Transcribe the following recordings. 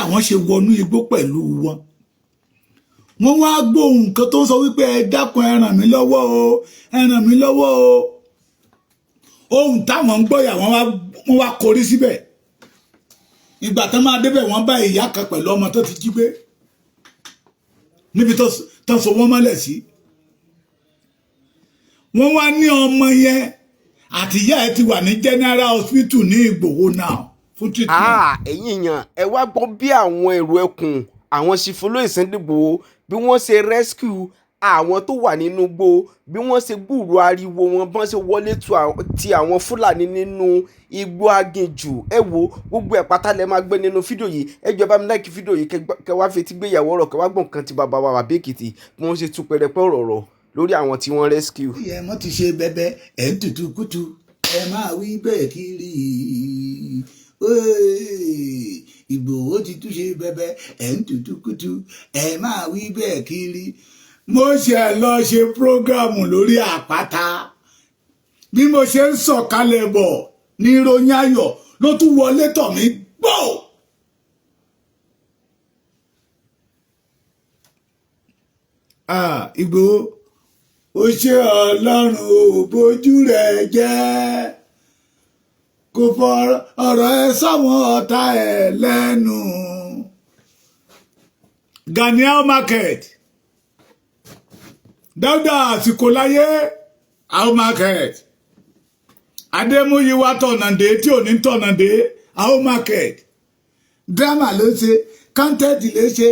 àwọn ṣe wọnú igbó pẹ̀lú wọn wọ́n wá gbóhùn nǹkan tó ń sọ wípé ẹ dákun ẹ ràn mí lọ́wọ́ o ẹ ràn mí lọ́wọ́ o ohun táwọn ń gbọ́ yà wọ́n wá korí síbẹ̀ ìgbà tán máa débẹ̀ wọ́n bá ìyá kan pẹ̀lú ọmọ tó ti jí gbé níbi tó so wọ́n mọ́lẹ̀ sí wọ́n wá ní ọmọ yẹn àti ìyá ẹ ti wà ní general hospital ní Ìgbòho now fún treatment. ẹ̀yin èèyàn ẹ wá gbọ́ bí àwọn èrò ẹkùn àwọn ṣìfúnlò Ìsẹ́ndìgbòho bí wọ́n ṣe rescue àwọn tó wà nínú igbó bí wọ́n ṣe gbúròó ariwo wọn bọ́n ṣe wọlé ti àwọn Fúlàní nínú igbó aginjù ẹ wo gbogbo ẹ̀ pátá lẹ máa gbé nínú fídíò yìí ẹ jọ̀ọ́ bá mi láìkí fídíò yìí kẹ wá fetí gbéyàwó ọ̀rọ̀ kẹ wá gbọ̀n kan ti bàbá wa Bàbá Èkìtì bí wọ́n ṣe tú pẹrẹpẹ ọ̀rọ̀ lórí àwọn tí wọ́n rescue. ẹ mọ́ ti ṣe bẹ́bẹ́ ẹ̀ ń tutù kùtù ẹ máa wí bẹ́ẹ̀ kiri Ìgbòho ti tún ṣe bẹ́bẹ́ ẹ̀ ń tutù kùtù ẹ máa wí bẹ́ẹ̀ kiri. mo ṣe lọ ṣe prógrámù lórí àpáta bí mo ṣe ń sọ̀kalẹ̀ bọ̀ ní ìròyìn ayọ̀ ló tún wọlé tọ̀ mí gbọ́. Ìgbòho ó ṣe Ọlọ́run ò bójú rẹ̀ jẹ́ kò fọ ọ̀rọ̀ ẹ sáwọn ọ̀tá ẹ̀ lẹ́nu. Ganiel market Dáúdà àsìkò láyé How market Adémúyíwá tọ̀nàdé tí ò ní tọ̀nàdé How market drama ló ṣe content ló ṣe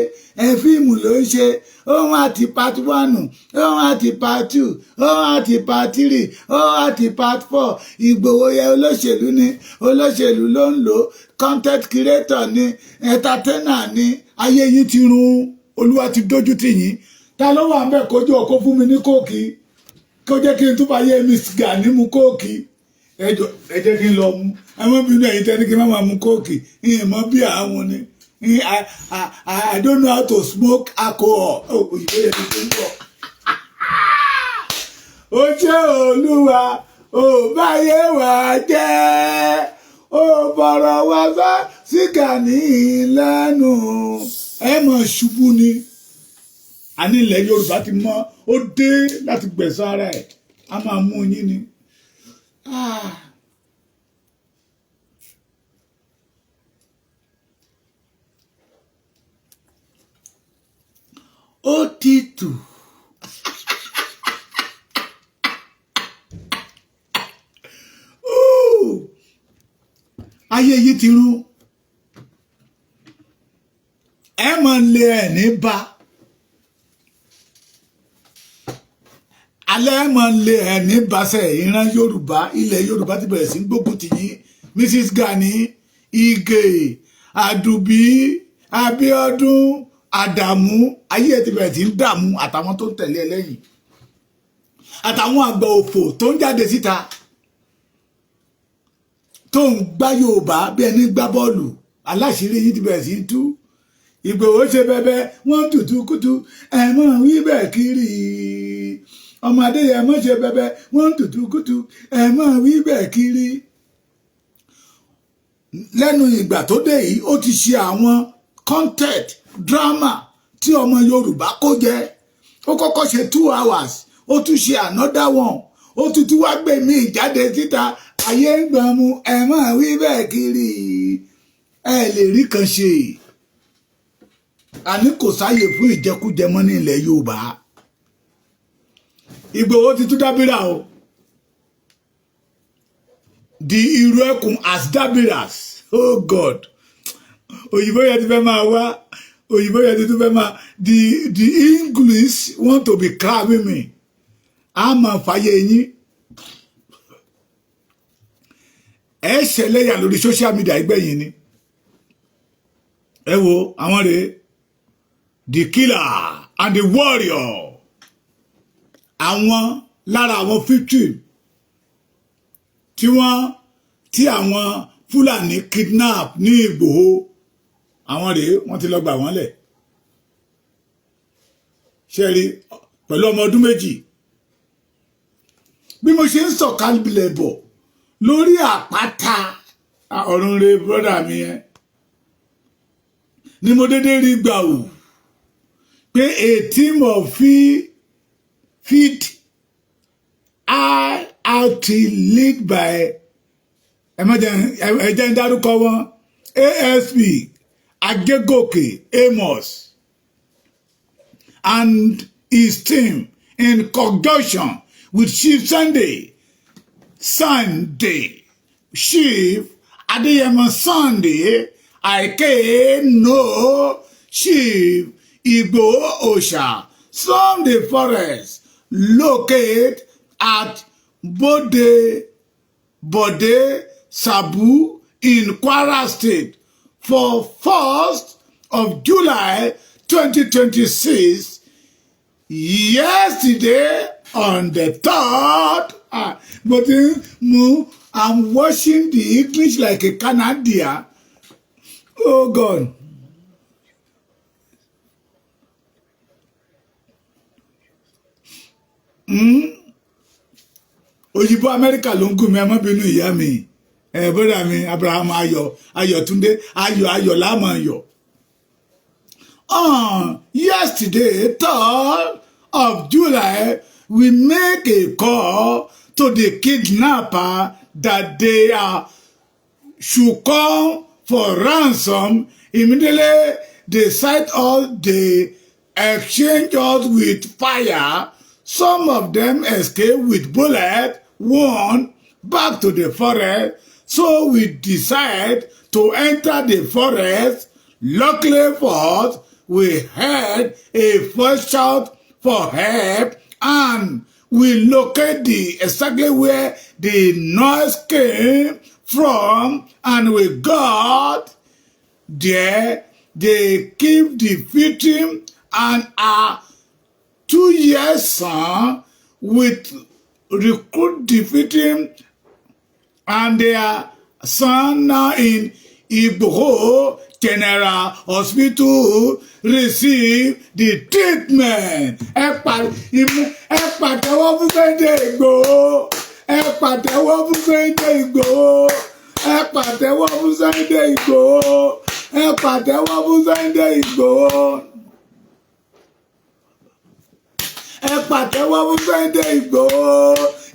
fíìmù ló ṣe ohun àti part 1 ohun àti part 2 ohun àti part 3 ohun àti part 4 Ìgbòho yẹ olóṣèlú ni olóṣèlú ló ń lò content creator ni entertainer ni ayé yìí ti run Olúwa ti dójú tì yín ta ló wà ńbẹ̀ kójú ọkọ fún mi ní kóòkì kó jẹ́ kí n tún bá yé mi sìgá ní mu kóòkì ẹ jẹ́ kí n lọ mu àwọn obìnrin ẹ̀yìn tẹ́ni kí n má máa mu kóòkì ìyẹn mọ́ bí àwọn ni. I don't know how to smoke alcohol. Òyìnbó yẹn ti ń bọ̀. Ó ṣe Olúwa, ó báyé wà jẹ́, ó bọ̀rọ̀ wá sá sígà ní ìlẹ́nu. Ẹ mọ̀ ṣubú ni. A ní ilẹ̀ Yorùbá ti mọ́, ó dé láti gbẹ̀san ara ẹ̀. A máa mú yín ni. Ó ti tù. Ayé yìí ti rú. Ẹ mọ̀ lé ẹ̀ ní bá. Alẹ́ mọ̀ lé ẹ̀ ní báṣẹ̀ ìran Yorùbá ilẹ̀ Yorùbá ti bẹ̀rẹ̀ sí gbógun tì yín. Mrs. Gani, Ige, Adubi, Abiodun, Àdàmú ayé ti bẹ̀rẹ̀ tí ń dààmú àtàwọn tó ń tẹ̀lé ẹlẹ́yìn àtàwọn àgbà òfò tó ń jáde síta tó ń gbá Yorùbá bí ẹni gbá bọ́ọ̀lù aláṣírí yìí ti bẹ̀rẹ̀ sí ń tú Ìgbòho ṣe bẹbẹ wọ́n tutù kútù ẹ̀mọ́ wí bẹ́ẹ̀ kiri ọmọ Adéyẹmọ ṣe bẹbẹ wọ́n tutù kútù ẹ̀mọ́ wí bẹ́ẹ̀ kiri lẹ́nu ìgbà tó dé yìí ó ti ṣe àwọn content drama tí ọmọ Yorùbá kó jẹ ó kọ́kọ́ ṣe 2 hours ó tún ṣe another one ó tún tí wàá gbé mi jáde síta ayé ń gbọ̀n mu ẹ máa wí bẹ́ẹ̀ kiri ẹ lè rí kan ṣe àní kò sáyè fún ìjẹkújẹ mọ́ ní ilẹ̀ Yorùbá Ìgbòho ti tún dábìrà o the irú ẹkùn as dábìràs oh God òyìnbó yẹn ti fẹ́ máa wá òyìnbó yẹn ti fẹ́ máa the English want to be cramming me a máa fàyè yín ẹ ṣẹlẹ́yà lórí social media ìgbẹ̀yìn ni ẹ wo àwọn rèé the killer and the warrior àwọn lára àwọn 50 tí àwọn Fúlàní kidnap ní Ìgbòho àwọn rèé wọ́n ti lọ gbà wọ́n lẹ̀ ṣe rí pẹ̀lú ọmọ ọdún 2 bí mo ṣe ń sọ̀kalẹ̀ bọ̀ lórí àpáta ọ̀run rẹ̀ brọ́dà mi yẹn ni mo dédé rí gbà wò pé a team of feed out lead by ẹjẹ ń dárúkọ wọn ASP Agegoke Amos and his team in conjunction with Chief Sunday Chief Adeyemo Sunday no Chief Igboho Osha stormed the forest located at Bode Sabu in Kwara State for 1st of July 2026. Yesterday on the 3rd, but I'm watching the English like a Canadian. Oh God. Òyìnbó Amẹ́ríkà ló ń gùn mí ẹ má bínú ìyá mi bọ́dà mi Abraham Ayọ̀túndé ayọ̀ láàmú ayọ̀. Yesterday 3rd of July we make a call to the kidnapper that they should come for ransom. Immediately they sight us, they exchange us with fire. Some of them escaped with bullets, one back to the forest. So we decide to enter the forest. Luckily for us, we heard a first shout for help and we locate exactly where the noise came from and we got there. They keep defeating and our 2-year son with recruit defeating and their son now in Igboho General Hospital receive the treatment. Ẹ pàtẹ́wọ́ fún Sunday Igboho. Ẹ pàtẹ́wọ́ fún Sunday Igboho. Ẹ pàtẹ́wọ́ fún Sunday Igboho. Ẹ pàtẹ́wọ́ fún Sunday Igboho. Ẹ pàtẹ́wọ́ fún Sunday Igboho.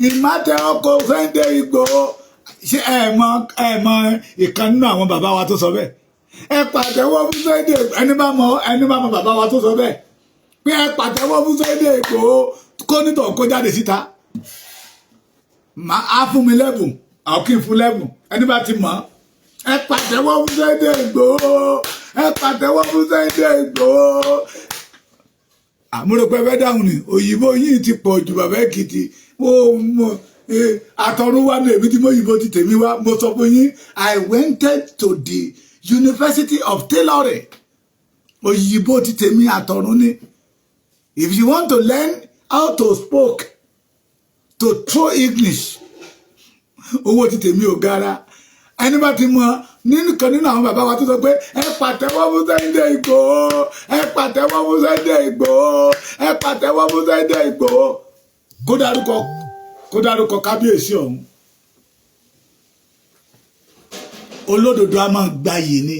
Ìmátẹ́ ọkọ̀ Sunday Igboho. Ṣé ẹ mọ ìkan nínú àwọn bàbá wa tó sọ bẹ́ẹ̀? Ẹ pàtẹ́wọ́ fún Sunday ẹni bá mọ bàbá wa tó sọ bẹ́ẹ̀ pé ẹ pàtẹ́wọ́ fún Sunday Igboho kó nítọ̀ kó jáde síta á fún mi lẹ́bùn àwọn kí n fún lẹ́bùn ẹni bá ti mọ̀ ẹ pàtẹ́wọ́ fún Sunday Igboho ẹ pàtẹ́wọ́ fún Sunday Igboho. Àmúròpẹ́ fẹ́ dáhùn ni òyìnbó yìí ti pọ̀ jù bàbá Èkìtì àtọ̀run wá ní èmi tí mo yìnbó ti tèmi wá mo sọ fún yín I went to the University of Tailoring. Òyìnbó ti tèmi àtọ̀run ni. If you want to learn how to speak, to throw English, owó ti tèmi ò gara. Ẹni bá ti mọ nínú kan nínú àwọn bàbá wa tó sọ pé ẹ pàtẹ́wọ́ fún Sunday Igboho, ẹ pàtẹ́wọ́ fún Sunday Igboho, ẹ pàtẹ́wọ́ fún Sunday Igboho. Kó dárúkọ kábíyèsí ọ̀hún. Olódodo a máa gbayì ni.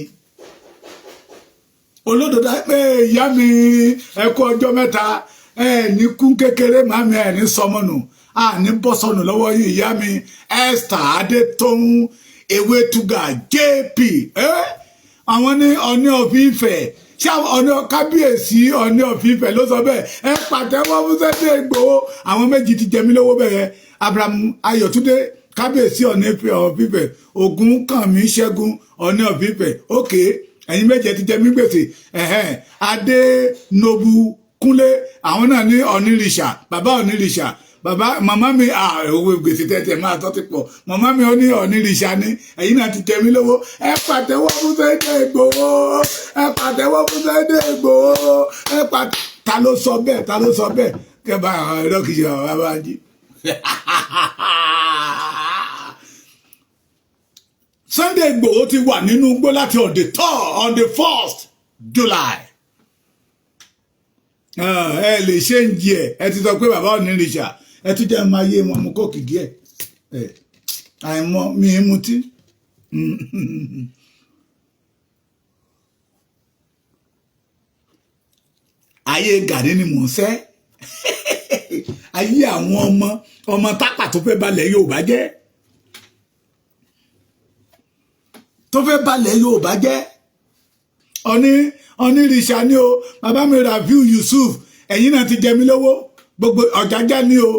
Olódodo pé ìyá mi ẹ kú ọjọ́ mẹ́ta ní kún kékeré màmí ẹ ní sọmọnù ní bọ́sọ̀nù lọ́wọ́ yìí ìyá mi Esther Adétóun Ewétúgà JP àwọn ní Ọọ̀ni of Ifẹ̀ ṣé Ọọ̀ni kábíyèsí Ọọ̀ni of Ifẹ̀ ló sọ bẹ́ẹ̀ ẹ pàtẹ́wọ́ fún Sunday Igboho àwọn méjì ti jẹ mí lówó bẹ́ẹ̀ Abraham Ayọ̀túndé kábíyèsí Ọọ̀ni of Ifẹ̀ Ògúnkànmí Ṣẹ́gun Ọọ̀ni of Ifẹ̀ òkè ẹ̀yin méje ti jẹ mí gbèsè Adénobu Kúnlé àwọn náà ní Ọ̀nìrìṣà bàbá Ọ̀nìrìṣà bàbá màmá mi owó gbèsè tẹ́tẹ́ máa tọ́ ti pọ̀ màmá mi ó ní Ọ̀nìrìṣà ní ẹ̀yin náà ti jẹ mí lówó ẹ pàtẹ́wọ́ fún Sunday Igboho ẹ pàtẹ́wọ́ fún Sunday Igboho ta ló sọ bẹ́ẹ̀ kẹba àwọn ẹ̀rọ kìí ṣe bàbá bá jí. Sunday Igboho ti wà nínú igbó láti on the 1st July. Ẹ lè ṣe ń jẹ ẹ ti sọ pé bàbá Ọ̀nìrìṣà ẹ tún jẹ́ máa yé wọn mú kókì díẹ̀ àìmọ̀ mi mutí. ayé Gani ni mò ń sẹ́ ayé àwọn ọmọ tápà tó fẹ́ balẹ̀ Yorùbá jẹ́ onírìṣà ni o bàbá mi Rafiu Yusuf ẹ̀yin náà ti jẹ mí lówó gbogbo Ọ̀jájá ni o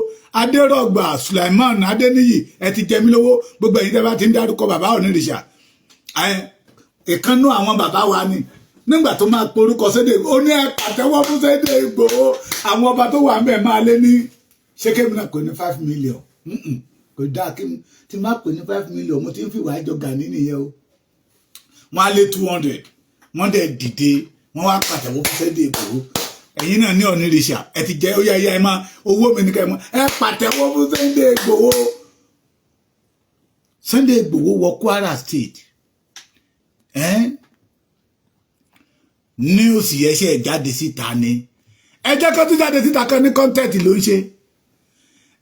Adérọ̀gbà Sulaiman Adéníyì ẹ ti jẹ mí lówó gbogbo ẹ̀yin tẹ́ bá ti ń dárúkọ bàbá onírìṣà ìkànnú àwọn bàbá wa ni nígbà tó máa porúkọ sédè ó ní ẹ pàtẹ́wọ́ fún sédè Ìgbòho àwọn ọba tó wà ń bẹ̀ máa lé ní ṣé kébì náà kò ní 5 million kò dáa kí tí má pè ní 5 million mo ti ń fìwà àjọ Gani nìyẹn o wọ́n á lé 200 wọ́n dẹ̀ dìde wọ́n wá pàtẹ́wọ́ fún sédè Ìgbòho ẹ̀yin náà ní onírìṣà ẹ ti jẹ́ ó yá ẹ máa owó mi ní kẹ́mọ́ ẹ pàtẹ́wọ́ fún sédè Ìgbòho Sunday Ìgbòho wọ Kwara State news yẹn ṣe jáde síta ni ẹ jẹ́ kó tún jáde síta kan ní content ló ń ṣe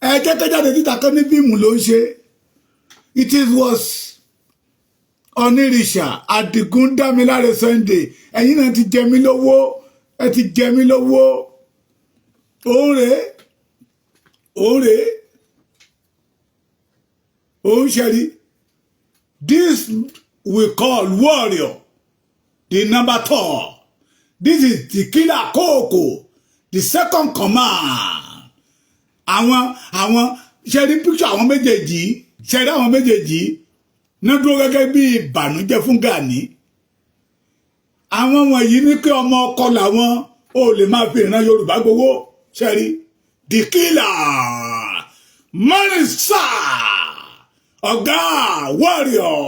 ẹ jẹ́ kó jáde síta kan ní fíìmù ló ń ṣe it is was onírìṣà Àdìgún Dámiláre Sunday ẹ̀yin náà ti jẹ mí lówó ẹ ti jẹ mí lówó òun ṣẹ́rí this we call warrior the number 2 this is the killer koko the second command àwọn ṣẹ́rí picture àwọn méjèèjì náà dúró gẹ́gẹ́ bí ìbànújẹ́ fún Gani àwọn wọ̀nyí ní pé ọmọ ọkọ làwọn ò lè máa fi ìran Yorùbá gbowó ṣẹ́rí the killer marisa ọ̀gá warrior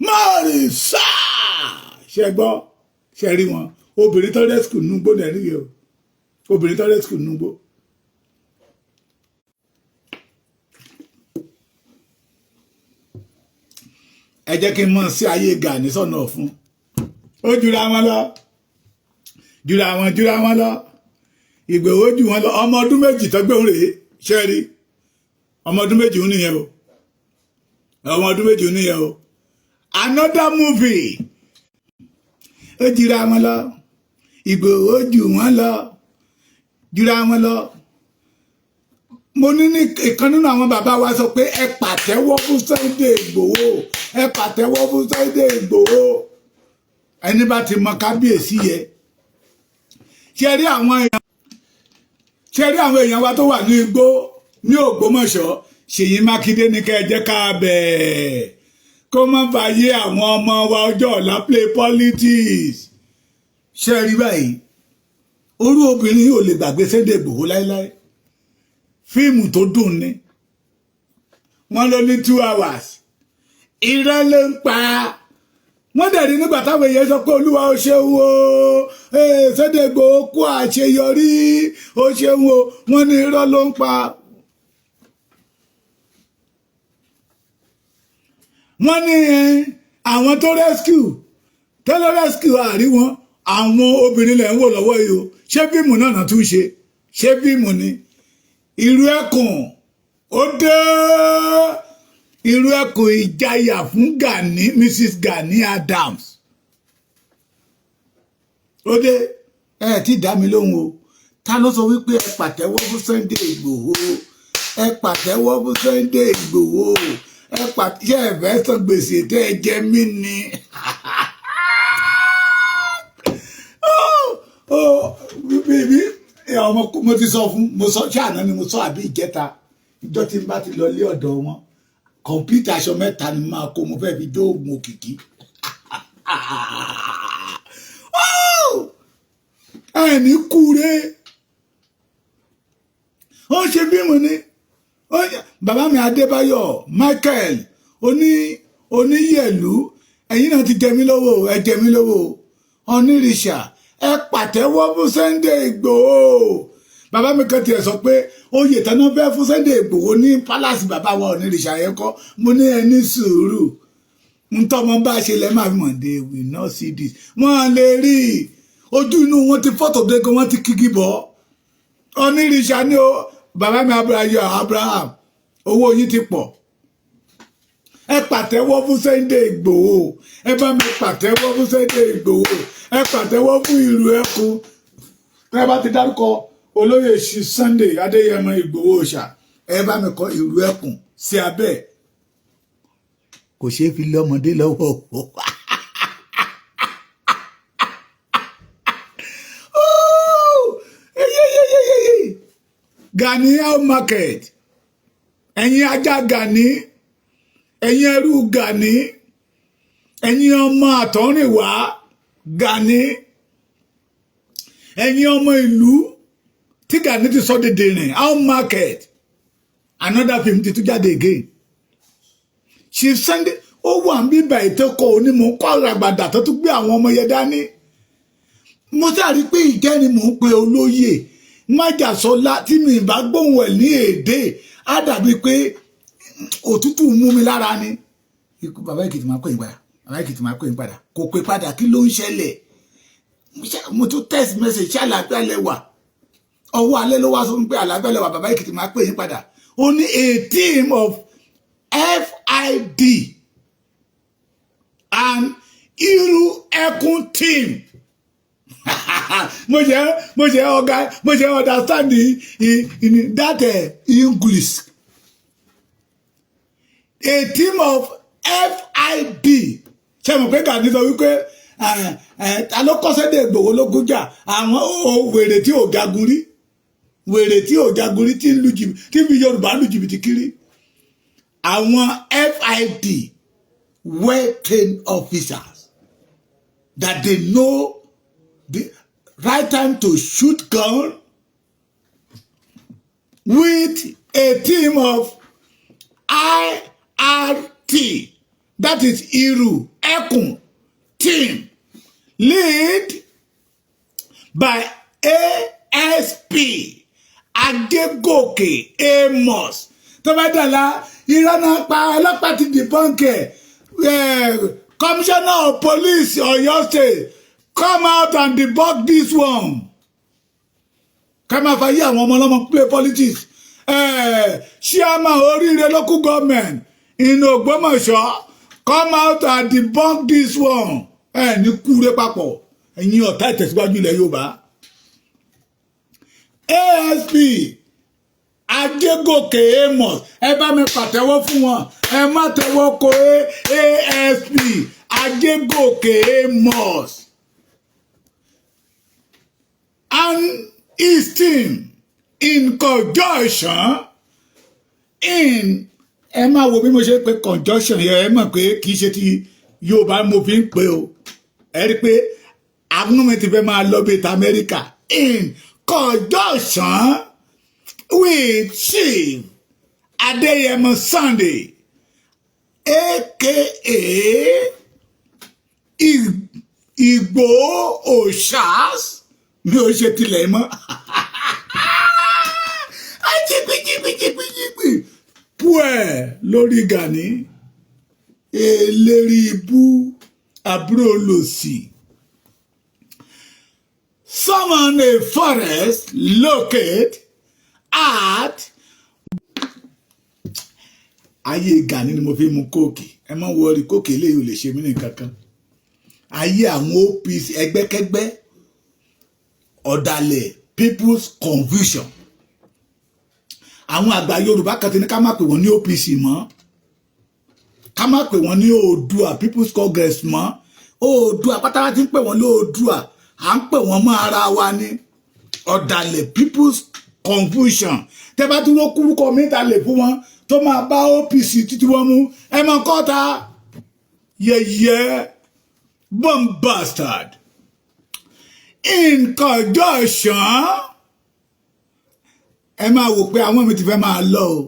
marisa ṣẹgbọ́ ṣẹ́rí wọn obìnrin tó rescue núgbó náà rí o obìnrin tó rescue núgbó. ẹ jẹ́ kí n mọ̀ sí ayé Gani sọ̀nà ọ̀fun ó jura wọn lọ Ìgbòho jù wọn lọ ọmọ ọdún méjì tọ́gbẹ̀hún rèé ṣẹ́rí ọmọ ọdún méjì ń nìyẹn o another movie ó jura wọn lọ Ìgbòho jù wọn lọ jura wọn lọ mo ní ìkan nínú àwọn bàbá wa sọ pé ẹ pàtẹ́wọ́ fún Sunday Ìgbòho ẹ pàtẹ́wọ́ fún Sunday Ìgbòho ẹni bá ti mọ kábíyèsí yẹ ṣe rí àwọn èèyàn wa tó wà ní igbó ní Ògbómọ̀ṣọ́ Ṣèyí Mákindé ní kẹ́ ẹ jẹ́ ká bẹ̀ kó má fàyè àwọn ọmọ wa ọjọ́ ọ̀la play politics ṣe rí báyìí orú obìnrin yóò lè gbàgbé Sunday Ìgbòho láéláé fíìmù tó dùn ni wọ́n ló ní 2 hours irọ́ ló ń pa wọ́n dẹ̀ rí nígbà táwọn èèyàn sọ pé Olúwa ó ṣeun o Sunday Ìgbòho kú àṣeyọrí ó ṣeun o wọ́n ní irọ́ ló ń pa wọ́n ní àwọn tó rescue àrí wọn àwọn obìnrin lẹ̀ ń wò lọ́wọ́ yìí o ṣé fíìmù náà tún ṣe ṣé fíìmù ni irú ẹkùn ó dé irú ẹkùn ìjayà fún Gani Mrs. Gani Adams ó dé ẹ ti dá mi lóhùn o ta ló sọ wípé ẹ pàtẹ́wọ́ fún Sunday Ìgbòho ẹ pàtẹ́wọ́ fún Sunday Ìgbòho ẹ pàtẹ́wọ́ ẹ̀fẹ́ san gbèsè tẹ́ ẹ jẹ mí ni bíbí ọmọ mo ti sọ fún mo sọ ṣáàná ni mo sọ àbí ìjẹta ìjọ tí n bá ti lọ lé ọ̀dọ̀ wọn kọ̀ǹpútà aṣọ 3 ni máa kó mo fẹ́ fi jó oògùn òkìkí ẹni kúre ó ṣe bímọ ni bàbá mi Adébáyọ̀ Michael oníyẹ̀lú ẹ̀yin náà ti jẹ mí lówó ẹ jẹ mí lówó onírìṣà ẹ pàtẹ́wọ́ fún Sunday Ìgbòho bàbá mi kan tiẹ̀ sọ pé oyè tánà fẹ́ fún Sunday Ìgbòho ní palace bàbá wa onírìṣà yẹn kọ́ mo ní ẹni sùúrù ń tọ́mọ bá ṣe lẹ́ máa fi mọ̀ they will not see this wọ́n lè rí ojú inú wọn ti fọ́tò dégé wọ́n ti kíkí bọ́ onírìṣà ní o bàbá mi Abraham owó yín ti pọ̀ ẹ pàtẹ́wọ́ fún Sunday Ìgbòho ẹ bá mi pàtẹ́wọ́ fún Sunday Ìgbòho ẹ pàtẹ́wọ́ fún ìlú ẹkùn tẹ́ bá ti dárúkọ olóyè ṣì Sunday Adéyẹmọ Ìgbòho Òòṣà ẹ bá mi kọ ìlú ẹkùn sí abẹ́ kò ṣeé fi lọ́mọdé lọ́wọ́ Gani How Market ẹ̀yin ajá Gani ẹ̀yin ẹrú Gani ẹ̀yin ọmọ àtọ́rìnwá Gani ẹ̀yin ọmọ ìlú tí Gani ti sọ dédé rìn How Market another film ti tún jáde again ṣe Sunday ó wà ń bíbà ìtẹ́kọ̀ onímọ̀ kọ́ àràgbàdà tó tún gbé àwọn ọmọ yẹn dání mo sáré pé ìjẹ́ni mò ń pe olóyè májàsọ́lá tí mi bá gbóhùn ẹ̀ ní èdè á dàbí pé òtútù mú mi lára ni ikú bàbá Èkìtì máa pè ń padà bàbá Èkìtì máa pè ń padà kò pè padà kí ló ń ṣẹlẹ̀ mo tún text message ṣé àlàáfíà lẹ́wà ọwọ́ alẹ́ ló wá sọ pé àlàáfíà lẹ́wà bàbá Èkìtì máa pè ń padà ó ní a team of FID and Iru Ekun team mo ṣe understand in that English a team of FID ṣe mọ̀ pé Gani sọ wípé ta ló kọ́sẹ́ dé Ìgbòho lógún jà àwọn wèrè tí ò jagun rí wèrè tí ò jagun rí tí fi Yorùbá lù jìbìtì kiri àwọn FID well-trained officers that they know the right time to shoot gun with a team of IRT, that is Iru Ekun team, lead by ASP Adegoke Amos. Tọ́bádàlá ìrànà pa ọlọ́pàá ti Debunking Commissioner of Police Oyo State come out and debunk this one. Ká máa fàyè àwọn ọmọ ọlọ́mọ play politics. Chairman Oríire local government in Ògbómọ̀ṣọ́ come out and debunk this one. Ní kúrẹ́ papọ̀ ẹ̀yin ọ̀tá ìtẹ̀síwájú ilẹ̀ Yorùbá. ASP Adégòkè Amos ẹ bá mi pàtẹ́wọ́ fún wọn ẹ má tẹ́wọ́ kó ASP Adégòkè Amos and his team in conjunction in ẹ máa wo bí mo ṣe pé conjunction yẹn ẹ mọ̀ pé kì í ṣe ti Yorùbá mo fi ń pè o ẹ rí i pé àwọn mi ti fẹ́ máa lọ bí ti Amẹ́ríkà in conjunction with Chief Adéyẹmọ Sunday aka Igboho Òòṣà mi ò ṣe tilẹ̀ mọ́ ajígbìjìgbìjìgbìjìgbì púẹ̀ lórí Gani eléri ibú àbúrò olòṣì summon a forest locate at ayé Gani ni mo fi mu kóòkì ẹ má wọrí kóòkì eléyìí ò lè ṣe mí ní kankan ayé àwọn OPC ẹgbẹ́kẹ́gbẹ́ ọ̀dàlẹ̀ people's confusion àwọn àgbà Yorùbá kan ti ní ká má pè wọ́n ní OPC mọ́ ká má pè wọ́n ní Oòduà people's congress mọ́ Oòduà pátápátá ti ń pè wọ́n ní Oòduà à ń pè wọ́n mọ́ ara wa ní ọ̀dàlẹ̀ people's confusion tẹ́ bá tún ló kúrúkọ mẹ́ta lè fún wọn tó máa bá OPC títí wọ́n mú ẹ mọ kọ́ta yẹ̀yẹ́ bomb bastard in conjunction ẹ máa wò pé àwọn mi ti fẹ́ máa lọ o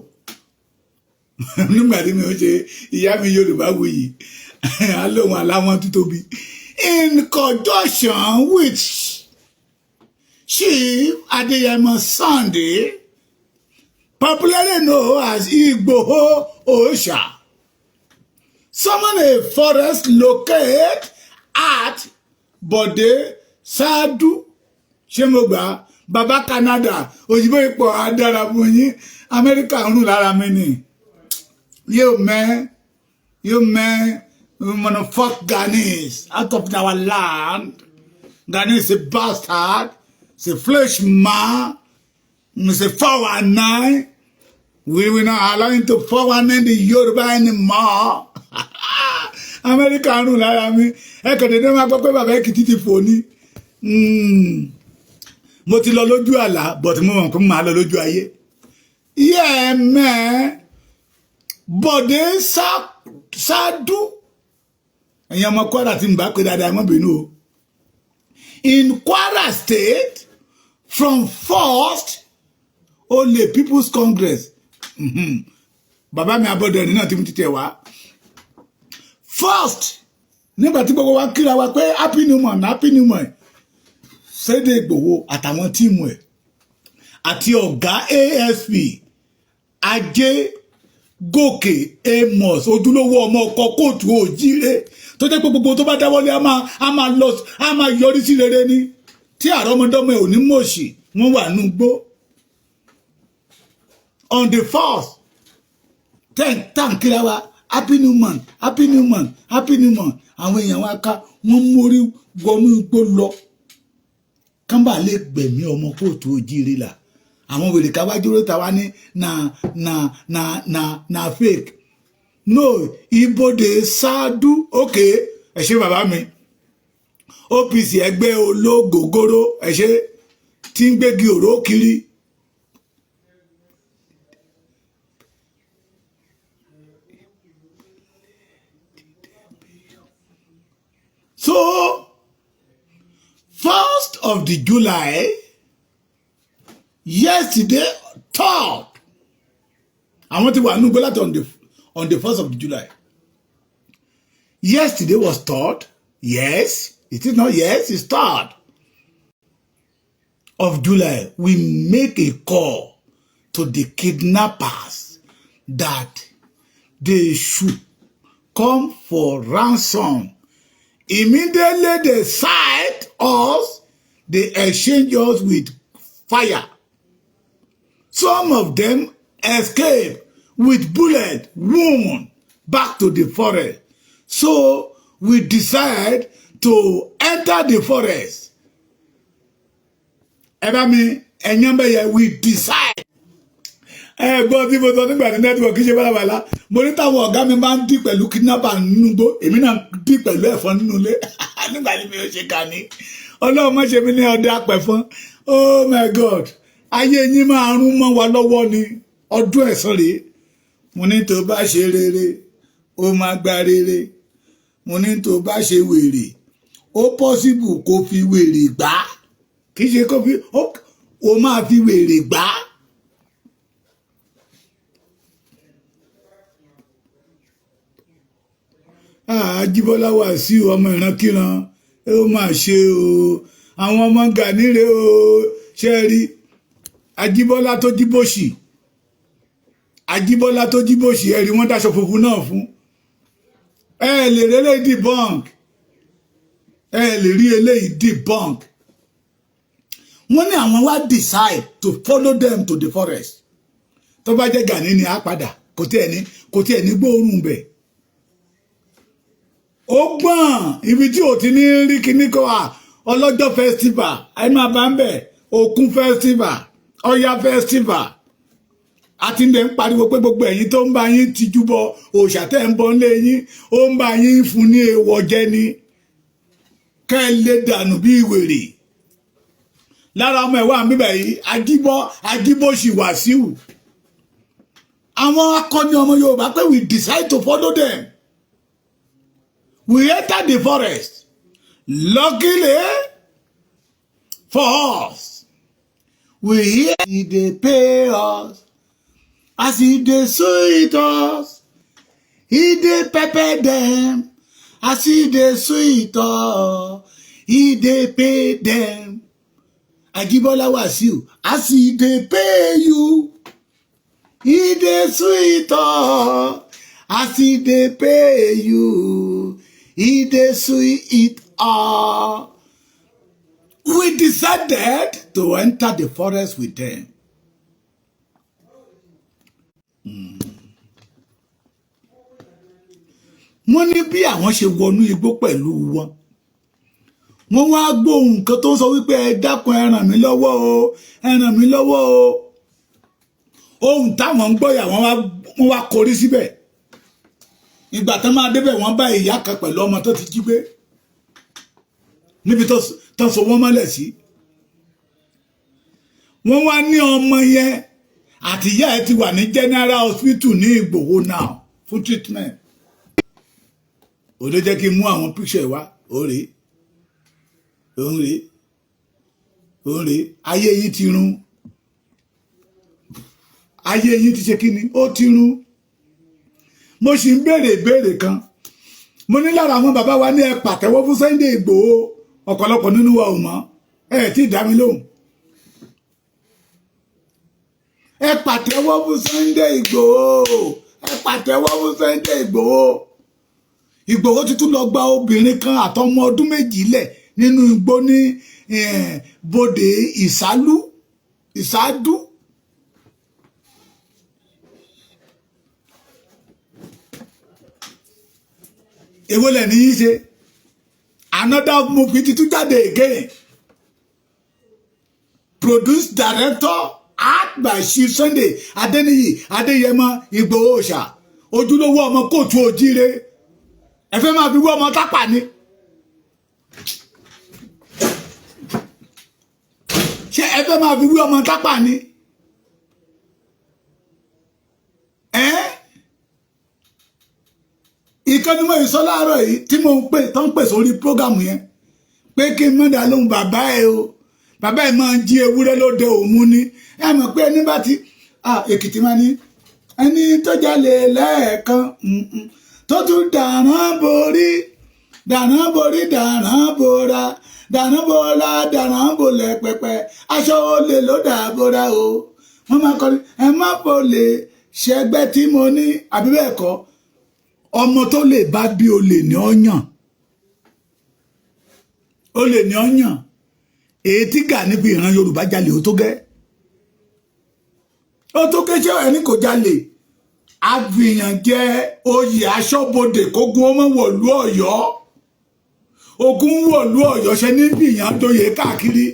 nígbà tí mi ò ṣe ìyá mi Yorùbá wuyì alóhùn aláwọn títóbi in conjunction with Chief Adéyẹmọ Sunday popularly known as Igboho Òòṣà summon a forest locate at Bode Sadu ṣé mo gbà bàbá Canada òyìnbó ipò adára fún yín Amẹ́ríkà ń rùn lára mi ni you man we wanna fuck Ghanese out of our land. Ghanese is a bastard It's a flesh man. It's a 419. We will not allow him to 419 the Yoruba anymore. America run lára mi. Ẹ kàn dédé máa gbọ́ pé bàbá Èkìtì ti fò ní. Mo ti lọ lójú àlá, but mo mọ̀ pé mo máa lọ lójú ayé. Yeah, man. Bọ̀dé ṣáàdú. Ẹ̀yin ọmọ Kwara tí ń bá pé dáadáa mọ́ bínú o. In Kwara State, from first, only People's Congress. Bàbá mi abọ́dọ̀ ẹni náà tí mo ti tẹ̀ wá. First, nígbà tí gbogbo wa kíra wa pé happy new month, happy new month. Sunday Igboho àtàwọn tíìmù ẹ̀ àti ọ̀gá ASP Ajé Gòkè Amos ojúlówó ọmọ ọkọ̀ kóòtù òjíire tó jẹ́ pé gbogbo tó bá dáwọ́lé a máa yọrí sí rere ní tí àrọ́mọdọ́mọ ẹ̀ ò ní mọ̀ọ́sì wọ́n wà nù gbó. On the 1st, 10 kíra wa happy new month, happy new month, happy new month. Àwọn èèyàn wa ká wọ́n mórí wọnú igbó lọ kánbà lè gbẹ̀mí ọmọ kóòtù òjíire là. Àwọn wèrè ká wá dúró ta wá ní na fake. No, ibodè ṣáàdú. Okay, ẹ ṣé bàbá mi. OPC ẹgbẹ́ ológògóró ẹ ṣé tí ń gbégi òró kiri. So, 1st of the July, yesterday, 3rd. I want to know on the 1st of the July. Yesterday was 3rd. Yes, it is not yes, it's 3rd of July. We make a call to the kidnappers that they should come for ransom. Immediately they sight us, they exchange us with fire. Some of them escape with bullet wound back to the forest. So we decide to enter the forest. We decide. Gbọ́ tí mo sọ nígbà tí network ṣe bálabàlá mo ní táwọn ọ̀gá mi máa ń dì pẹ̀lú kidnapper nínú igbó èmi náà dì pẹ̀lú ẹ̀fọn nínú ilé nígbà tí mi ò ṣe kà ní ọlọ́run má ṣe mí ní ọdẹ apẹ̀fọn. Oh my God, ayé yín máa rún mọ́ wa lọ́wọ́ ni ọdún ẹ̀san rèé. Mo ní tó bá ṣe rere ó máa gba rere. Mo ní tó bá ṣe wèrè ó possible kó fi wèrè gbá kì í ṣe kó fi ó máa fi wèrè gbá. Ajíbọ́lá Wàsíù ọmọ ìrankíran ó máa ṣe o àwọn ọmọ Gani rè o ṣe rí Ajíbọ́lá tó jíbòsì ẹ̀rí wọ́n dáṣọ funfun náà fún ẹ lè rí eléyìí debunk wọ́n ní àwọn wá decide to follow them to the forest tó bá jẹ́ Gani ni á padà kò tí ẹ̀ ní gbóòórùn bẹ̀. Ó gbọ́n ibi tí ò ti ní rí kíní kọ́ ọlọ́jọ́ festival ẹnu àbámbẹ̀ Òkun festival Ọya festival àti ndẹ̀ ń pariwo pé gbogbo ẹ̀yin tó ń bá yín tijú bọ òòṣà tẹ́ ń bọ nílé yín ó ń bá yín fún ní èèwọ̀ jẹ ni kẹ́ ẹ lè dànù bí ìwèrè lára ọmọ ẹ̀wà bíbẹ̀ yìí Ajíbòsì Wàsíù àwọn akọni ọmọ Yorùbá pé we decide to follow them. We entered the forest. Luckily for us, we hear they pay us as if they sweet us. He they pepper them as if they sweet us. He they pay them. Ajíbọ́lá Wàsíù as if they pay you. He they sweet us as if they pay you. He they sweet it all. We decided to enter the forest with them. Wọ́n ní bí àwọn ṣe wọnú igbó pẹ̀lú wọn wọ́n wá gbóhùn nǹkan tó ń sọ wípé ẹ dákun ẹ ràn mí lọ́wọ́ o ẹ ràn mí lọ́wọ́ o ohun táwọn ń gbọ́yà wọ́n wá korí síbẹ̀ ìgbà tán máa débẹ̀ wọ́n bá ìyá kan pẹ̀lú ọmọ tó ti jí gbé níbi tó so wọ́n mọ́lẹ̀ sí wọ́n wá ní ọmọ yẹn àti ìyá ẹ̀ ti wà ní general hospital ní Ìgbòho now fún treatment ó ló jẹ́ kí n mú àwọn picture wá òòrè ayé yìí ti run ayé yìí ti ṣe kí ni ó ti run mo sì ń béèrè ìbéèrè kan mo ní lára àwọn bàbá wa ní ẹ pàtẹ́wọ́ fún Sunday Ìgbòho ọ̀pọ̀lọpọ̀ nínú wa ò mọ̀ ẹ tí ì dá mi lóhùn ẹ pàtẹ́wọ́ fún Sunday Ìgbòho ẹ pàtẹ́wọ́ fún Sunday Ìgbòho Ìgbòho ti tún lọ gba obìnrin kan àtọmọ ọdún méjì lẹ̀ nínú igbó ní bodè ìsádú èwo lẹ̀ ní í ṣe another movie ti tún jáde again produced director art by Chief Sunday Adeniyi Adeyemo Igboho Òòṣà ojúlówó ọmọ kóòtù òjíire ẹ fẹ́ máa fi wé ọmọ tápà ni ṣé ẹ fẹ́ máa fi wé ọmọ tápà ni ìkànnì mọ́ ìsọ láàárọ̀ yìí tí mo ń pè tó ń pè sórí prógámù yẹn pé kí n mọ́dà lóhun bàbá ẹ o bàbá ẹ máa ń jí ewúrẹ́ lóde òmu ní ẹ mọ̀ pé ẹni bá ti Èkìtì máa ní ẹni tó jalè lẹ́ẹ̀kan tó tún dàrán borí dàrán bora dàrán bolẹ̀ pẹpẹ aṣọ olè ló dàbora o wọ́n máa kọrin ẹ má bolè ṣẹgbẹ́ tí mo ní àbí bẹ́ẹ̀ kọ́ ọmọ tó lè bá bí olè ní ọyàn èyí tí gà níbi ìran Yorùbá jalè ó tó gẹ́ ṣé ẹni kò jalè àfihàn jẹ oyè aṣọ́bodè kógun ọmọ wọ̀lú Ọ̀yọ́ ogun wọ̀lú Ọ̀yọ́ ṣe ní bìyàn dóye káàkiri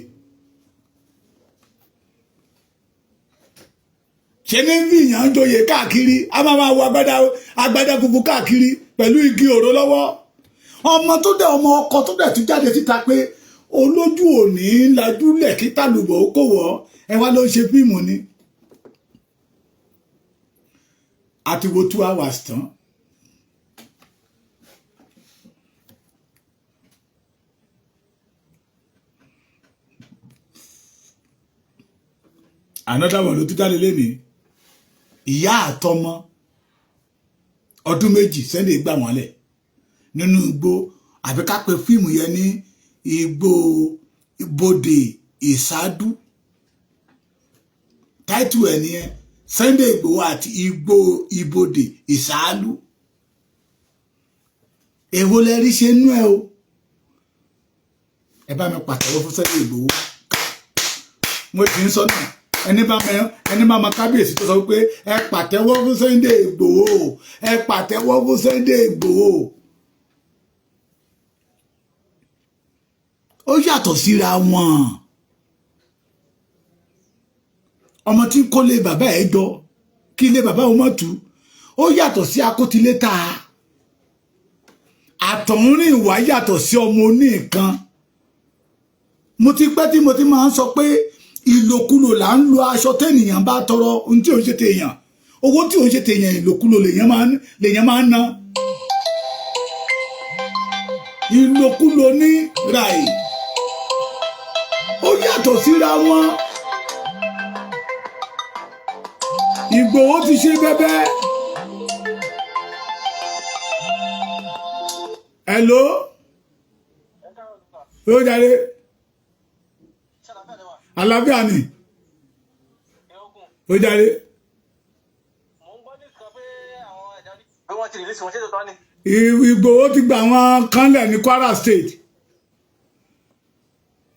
ṣe ní bìyàn dóye káàkiri a máa wọ agbádá funfun káàkiri pẹ̀lú igi òró lọ́wọ́ ọmọ tó dẹ̀ ọmọ ọkọ tó dẹ̀ tún jáde síta pé olójú òní lajúlẹ̀ kí tàlùbọ̀ ó kò wọ́ ẹ wá ló ń ṣe fíìmù ni àti wo 2 hours tán another one ló tún jáde lénìí ìyá àtọmọ ọdún méjì Sunday gbà wọ́n lẹ̀ nínú igbó àbí ká pe fíìmù yẹn ní igbó ibodè ìsádú táìtù ẹ̀ nìyẹn Sunday Igboho àti igbó ibodè ìsálú èwo lẹ rí ṣe nú ẹ o ẹ bá mi pàtẹ́wọ́ fún Sunday Igboho mo ti ń sọ náà ẹni bá ma kábíyèsí tó sọ pé ẹ pàtẹ́wọ́ fún Sunday Igboho ẹ pàtẹ́wọ́ fún Sunday Igboho ó yàtọ̀ síra wọn ọmọ tí kò lè bàbá ẹ jọ kí ilé bàbá òun mọ̀ tú ó yàtọ̀ sí akótiléta àtọ̀húnrìn ìwà yàtọ̀ sí ọmọ oníkan mo ti pẹ́ tí mo ti máa ń sọ pé ìlòkulò là ń lo aṣọ tẹ́nìyàn bá tọrọ ohun tí ò ń ṣe tèèyàn owó tí ò ń ṣe tèèyàn ìlòkulò lèèyàn máa ń ná ìlòkulò ní ràì ó yàtọ̀ síra wọn Ìgbòho ti ṣe bẹ́bẹ́ hello ó jáde àlàáfíà ni ó jáde Ìgbòho ti gba àwọn kanlẹ̀ ní Kwara State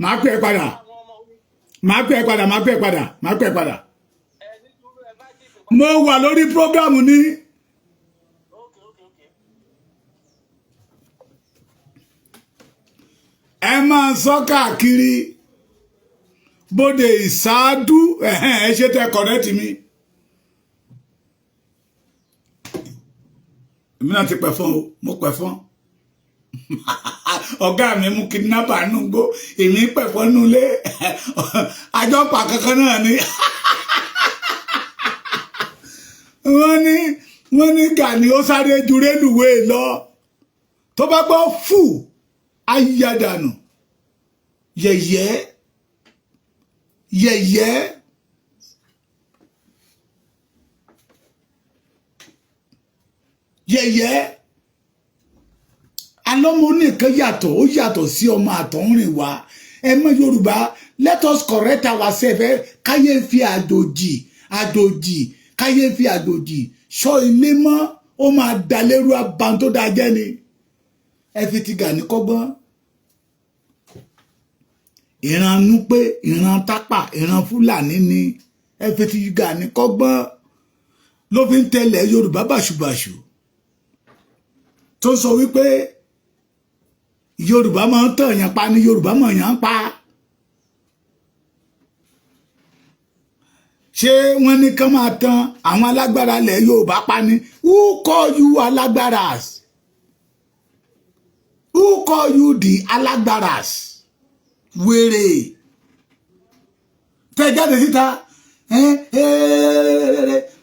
máa pè é padà mo wà lórí prógámù ní ẹ máa sọ káàkiri bóde ìsáádú ẹ ṣe tẹ kọ̀rẹ́tì mi. èmi náà ti pẹ̀ fún o mo pẹ̀ fún ọ̀gá mi mú kidnapper nù gbó èmi pẹ̀ fún nulẹ̀ àjọpà kankan náà ni wọ́n ní Gani ó sáré ju rélùwé lọ tó bá gbọ́ fù ayíyádànù yẹ̀yẹ́ alọ́mọ nìkan yàtọ̀ ó yàtọ̀ sí ọmọ àtọ̀húnrìn wa ẹ mọ̀ Yorùbá let us correct ourselves káyé fi àjòjì káyé fi àjòjì sọ ilé mọ́ ó máa dalérú aban tó dáa jẹ́ ni ẹ fi ti Gani kọ́gbọ́n ìran Núpé ìran Tápà ìran Fúlàní ni ẹ fi ti Gani kọ́gbọ́n ló fi ń tẹ̀lé Yorùbá bàṣubàṣu tó sọ wípé Yorùbá máa ń tọ̀yàn pa ni Yorùbá máa yàn pa ṣé wọ́n ní kán máa tan àwọn alágbára ilẹ̀ Yorùbá pa ni who call you alágbáras who call you the alágbáras wèrè tẹ jáde síta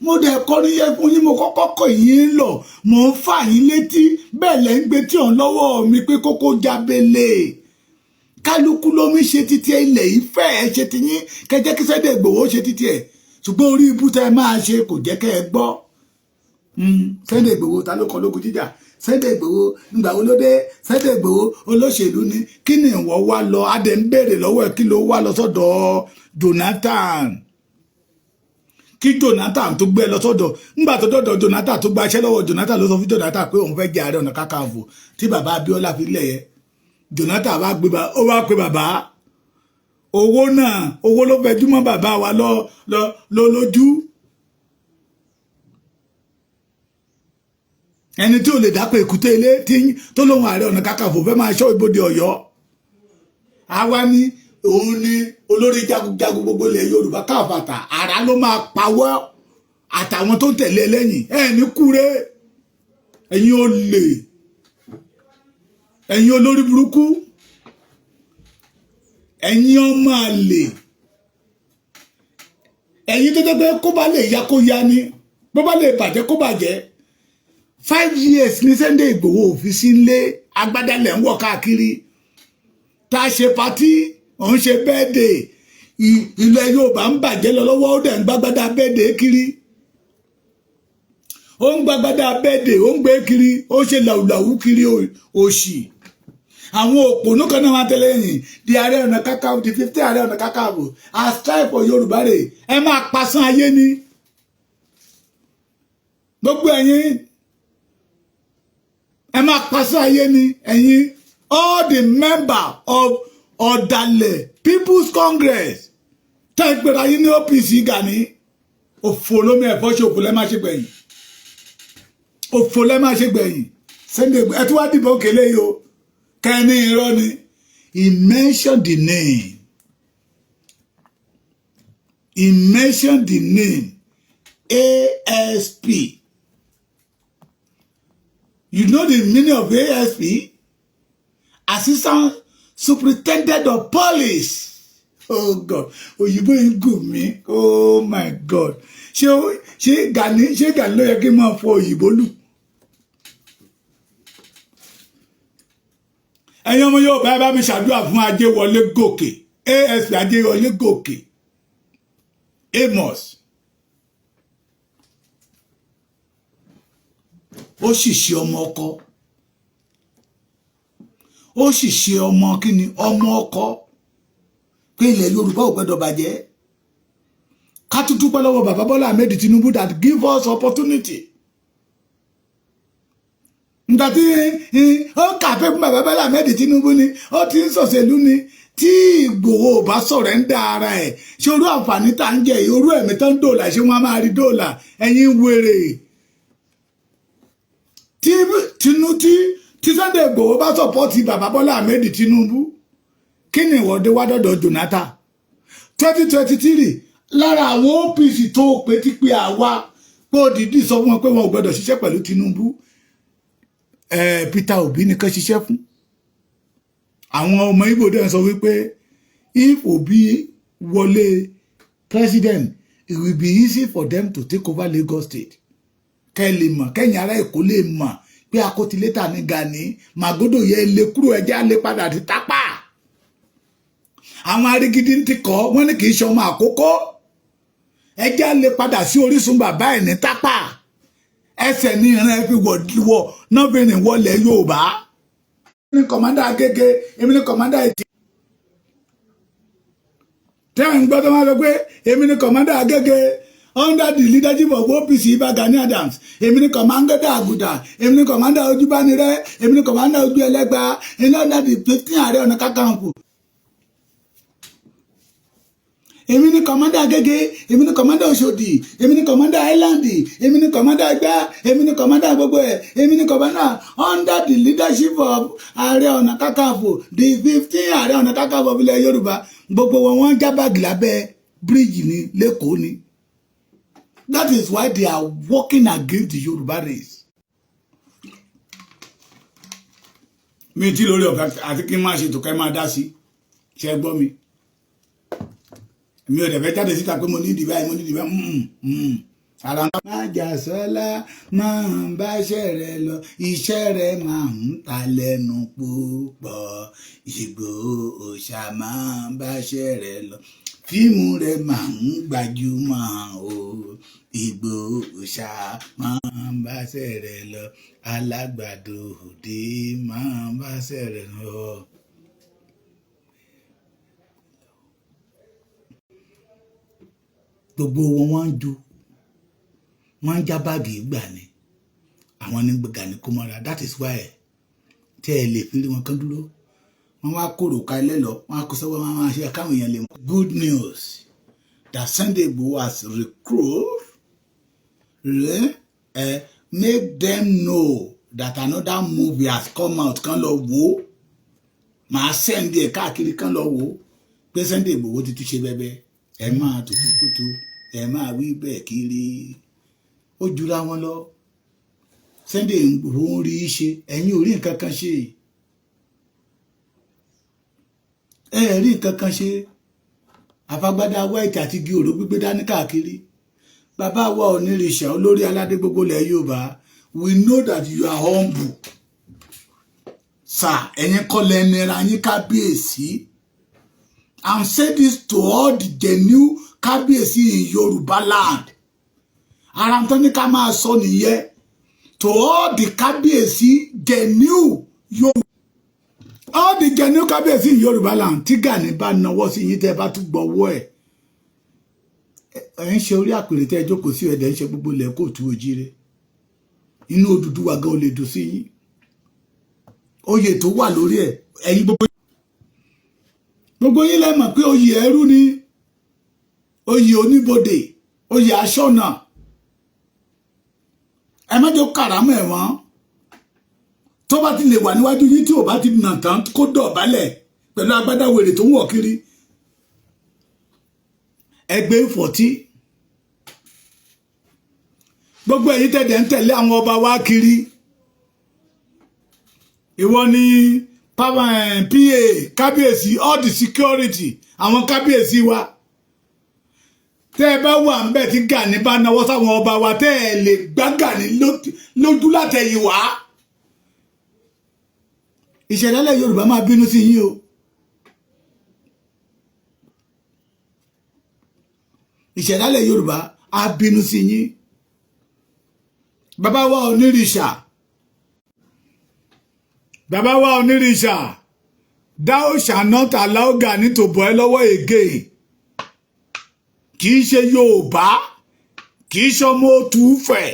mo dẹ̀ kọ́ ní yẹn fún yín mo kọ́kọ́ kọ̀ yín lọ mo ń fà yín létí bẹ́ẹ̀ lẹ́ ń gbé tí òun lọ́wọ́ mi pé kókó jábélé kálukú ló mi ṣe títí ilẹ̀ yìí fẹ́ ẹ ṣe ti yín kẹjẹ́ kí Sunday Igboho ṣe títí ẹ̀ ṣùgbọ́n orí ibú tẹ́ máa ṣe kò jẹ́ kẹ́ ẹ gbọ́ Sunday Igboho ta ló kọ lógun jíjà Sunday Igboho nígbà wo ló dé Sunday Igboho olóṣèlú ni kí ni ìwọ wá lọ adẹ ń béèrè lọ́wọ́ ẹ kí ló wá lọ sọ́dọ̀ Jonathan kí Jonathan tó gbé lọ sọ́dọ̀ nígbà tó dọ̀dọ̀ Jonathan tó gba iṣẹ́ lọ́wọ́ Jonathan ló sọ fún Jonathan pé òun fẹ́ jẹ Ààrẹ Ọ̀nà Kakanfò tí bàbá Abíọ́lá fi lẹ̀ yẹ Jonathan wá gbé bàbá owó náà owó ló fẹ́ júmọ́ bàbá wa lọ lójú ẹni tí ò lè dápẹ́ èkúté ilé tó lóhun Ààrẹ Ọ̀nà Kakanfò fẹ́ máa ṣọ́ ibodè Ọ̀yọ́ àwa ni òun ni olórí jagunjagun gbogbo ilẹ̀ Yorùbá káfàtà ara ló máa pawọ́ àtàwọn tó tẹ̀lé lẹ́yìn ní kúrè ẹ̀yin olè ẹ̀yin olórí burúkú ẹ̀yin ọmọ àlè ẹ̀yin tó jẹ́ pé kó bá lè ya kó ya ni bó bá lè bàjẹ́ kó bàjẹ́ 5 years ní Sunday Igboho òfin sí ilé agbádá lẹ̀ ń wọ̀ káàkiri tá a ṣe patí òun ṣe bẹ́ẹ̀dẹ̀ ilẹ̀ Yorùbá ń bàjẹ́ lọ lọ́wọ́ ó dẹ̀ ń gbàgbádá bẹ́ẹ̀dẹ̀ kiri ó ń gbàgbádá bẹ́ẹ̀dẹ̀ ó ń gbé kiri ó ṣe làwùlàwù kiri òṣì àwọn òpònú kan náà máa tẹ̀lé yìí di Ààrẹ Ọ̀nà Kakanfò di 50 Ààrẹ Ọ̀nà Kakanfò a strive for Yorùbá rẹ̀ ẹ máa pasán ayé ni gbogbo ẹ̀yin ẹ máa pasán ayé ni ẹ̀yin all the member of ọ̀dàlẹ̀ People's Congress tẹ́ ìpèrè ayé ní OPC Gani òfò lómi ẹ̀fọ́ ṣe òfò lẹ́ máa ṣe gbẹ̀yìn òfò lẹ́ máa ṣe gbẹ̀yìn Sunday ẹ tí wá dìbò kélé yìí o kẹ́ni irọ́ ni he mentioned the name ASP you know the meaning of ASP Assistant Superintendent of Police. Oh God, òyìnbó yìí gùn mí. Oh my God. Ṣé Gani ló yẹ kí n máa fọ òyìnbó lù? Ẹ̀yin ọmọ yóò bá mi ṣàdúrà fún Ajéwọlé Gòkè. ASP Ajéwọlé Gòkè. Amos. Ó sì ṣe ọmọ ọkọ. Ó sì ṣe ọmọ kíni ọmọ ọkọ pé ilẹ̀ Yorùbá ò gbọ́dọ̀ bàjẹ́ ká tún dúpẹ́ lọ́wọ́ bàbá Bọ́lá Ahmed Tinubu that give us opportunity nígbà tí ó kàfé fún bàbá Bọ́lá Ahmed Tinubu ni ó ti ń ṣòṣèlú ni tí Ìgbòho bá sọ̀rọ̀ ń da ara ẹ̀ ṣé orú àǹfààní tá ń jẹ orú ẹ̀mí tó ń dòlà ṣé wọ́n á máa rí dòlà ẹ̀yin wèrè tí Sunday Igboho bá sọ̀pọ̀tì bàbá Bọ́lá Ahmed Tinubu kí ni ìwọ́de wá dọ́dọ̀ Jonathan 2023 lára àwọn OPC tó pé tí pé àwa pé òdìdí sọ fún wọn pé wọn ò gbọdọ̀ ṣiṣẹ́ pẹ̀lú Tinubu Peter Obi nìkan ṣiṣẹ́ fún àwọn ọmọ Igbo dẹ̀ sọ wípé if Obi wọlé president it will be easy for them to take over Lagos State kẹ́ lè mọ̀ kẹ́yìn ará Èkó lè mọ̀ pé akótilétà ní Gani Màgódò yẹ lè kúrò ẹjẹ́ á lè padà ti tápà àwọn arígídí ti kọ́ wọ́n ní kì í ṣe ọmọ àkókò ẹjẹ́ á lè padà sí orísun bàbá ẹ̀ ní tápà ẹsẹ̀ ní ìran ẹ fi wọ̀ nọ́bìnrin wọlé Yorùbá èmi ní kọ̀mọ́dà Agége èmi ní kọ̀mọ́dà Ètì tẹ́wọ̀n gbọ́ tó máa sọ pé èmi ní kọ̀mọ́dà Agége under the leadership of OPC Ìbà Gani Adams èmi ní kọ̀mọ́dà Àgùdà èmi ní kọ̀mọ́dà Ojúbánirẹ́ èmi ní kọ̀mọ́dà Ojú Ẹlẹ́gbà iná under the 15 Ààrẹ Ọ̀nà Kakanfò èmi ní kọ̀mọ́dà Agége èmi ní kọ̀mọ́dà Òṣòdì èmi ní kọ̀mọ́dà Island èmi ní kọ̀mọ́dà Ẹgbá èmi ní kọ̀mọ́dà gbogbo ẹ̀ èmi ní kọ̀mọ́dà under the leadership of Ààrẹ Ọ̀nà Kakanfò the 15 Ààrẹ Ọ̀nà Kakanfò ilẹ̀ Yorùbá gbogbo wọn já báàgì lábẹ́ bíríìjì ní lẹ́kọ̀ọ́ ni that is why they are working against the Yorùbá race. mi tí lórí ọ̀gá àti kí n máa ṣètò ká máa dá sí ṣe gbọ́ mi mi ò dẹ̀ fẹ́ jáde síta pé mo ní ìdìbà mo ní ìdìbà ara ń máa jà sọ́lá máa ń bá iṣẹ́ rẹ lọ iṣẹ́ rẹ máa ń ta lẹ́nu púpọ̀ Ìgbòho òòṣà máa ń bá iṣẹ́ rẹ lọ fíìmù rẹ máa ń gbajúmọ̀ o Ìgbòho òòṣà máa ń bá iṣẹ́ rẹ lọ alágbàdo òde máa ń bá iṣẹ́ rẹ lọ. gbogbo wọn ń ju wọn ń já báàgì gbà ni àwọn ní Gani kó mọ́ra that is why tí ẹ lè fi rí wọn kán dúró wọn wá kóró ká ilé lọ wọn á kó sọ́wọ́ wọn máa ṣe káwọn èèyàn lè mọ̀. Good news that Sunday Igboho has recruit make them know that another movie has come out kan lọ wò máa send ẹ káàkiri kan lọ wò pé Sunday Igboho ti tún ṣe bẹbẹ ẹ máa tutù kùtù ẹ máa wí bẹ́ẹ̀ kiri ó jura wọn lọ Sunday Igboho ń rí í ṣe ẹ̀yin ò rí nǹkan kan ṣe ẹ rí nǹkan kan ṣe àfagbádá white àti igi òró gbígbé dání káàkiri bàbá wa onírìṣà olórí aládé gbogbo ilẹ̀ Yorùbá we know that you are humble sir ẹ̀yin kọ́ lẹ́nira yín kábíyèsí. I'm saying this to all the genuine kábíyèsí in Yorùbá land. Ara tó ní ká máa sọ nìyẹn. To all the kábíyèsí genuine Yorùbá. All the genuine kábíyèsí in Yorùbá land. Tí Gani bá nawọ́ sí yín tẹ́ bá tún gbọ́wọ́ ẹ̀. Ẹ̀ ń ṣe orí àpèrè tẹ́ jókòó sí ẹ̀dẹ̀ ń ṣe gbogbo ilẹ̀ kóòtù òjíire. Inú Odùduwà gan ò lè dùn sí yín. Oyè tó wà lórí ẹ̀ ẹ̀yin gbogbo yín lẹ mọ̀ pé oyè ẹrú ni oyè oníbodè oyè aṣọ́nà ẹ má jẹ́ kàrámọ̀ ẹ̀wọ̀n tó bá ti lè wà níwájú yín tí ò bá ti nà tán kó dọ̀bálẹ̀ pẹ̀lú agbádá wèrè tó ń wọ̀ kiri ẹgbẹ́ ìfọ̀tí gbogbo èyí tẹ̀dẹ̀ ń tẹ̀lé àwọn ọba wa kiri ìwọ ni PA kábíyèsí all the security àwọn kábíyèsí wa tẹ́ ẹ bá wà ń bẹ̀ tí Gani bá nawọ́ sáwọn ọba wa tẹ́ ẹ lè gbá Gani lójú látẹ̀yìn wá ìṣẹ̀dálẹ̀ Yorùbá máa bínú sí yín o ìṣẹ̀dálẹ̀ Yorùbá á bínú sí yín bàbá wa onírìṣà thou shall not allow Gani to bọ́ ẹ lọ́wọ́ again kì í ṣe Yorùbá kì í ṣọmọ Òtúfẹ̀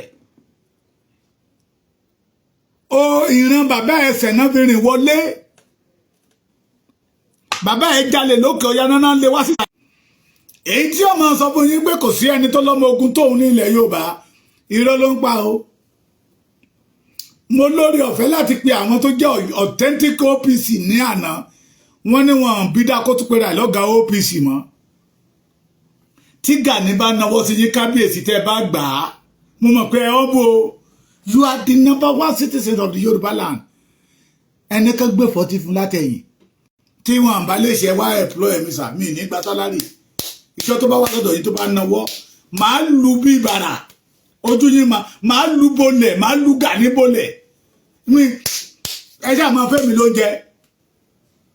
ó ìran bàbá ẹsẹ̀ náà fi rìn wọlé bàbá ẹ jalè lókè Ọya náà lé wá sí èyí tí ọmọ sọ fún yín pé kò sí ẹni tó lọ́mọ ogun tóun ní ilẹ̀ Yorùbá irọ́ ló ń pa o mo lórí ọ̀fẹ́ láti pe àwọn tó jẹ́ authentic OPC ní àná wọ́n ní wọn bí dákó tún pé rà lọ́gà OPC mọ́ tí Gani bá náwó sí yín kábíyèsí tẹ́ bá gbà á mo mọ̀ pé ọ́ bò you are the number one citizen of the Yorùbá land ẹni kan gbé 40 fún látẹ̀yìn tí wọn bá lè ṣe wá employ mi sà mí nígbà sálárì iṣẹ́ tó bá wá sọ́dọ̀ yìí tó bá náwó máa lu bí ìbàrà ojú yín máa lu bolẹ̀ máa lu Gani bolẹ̀ mi ẹjẹ́ àmọ́ fẹ́ mi ló jẹ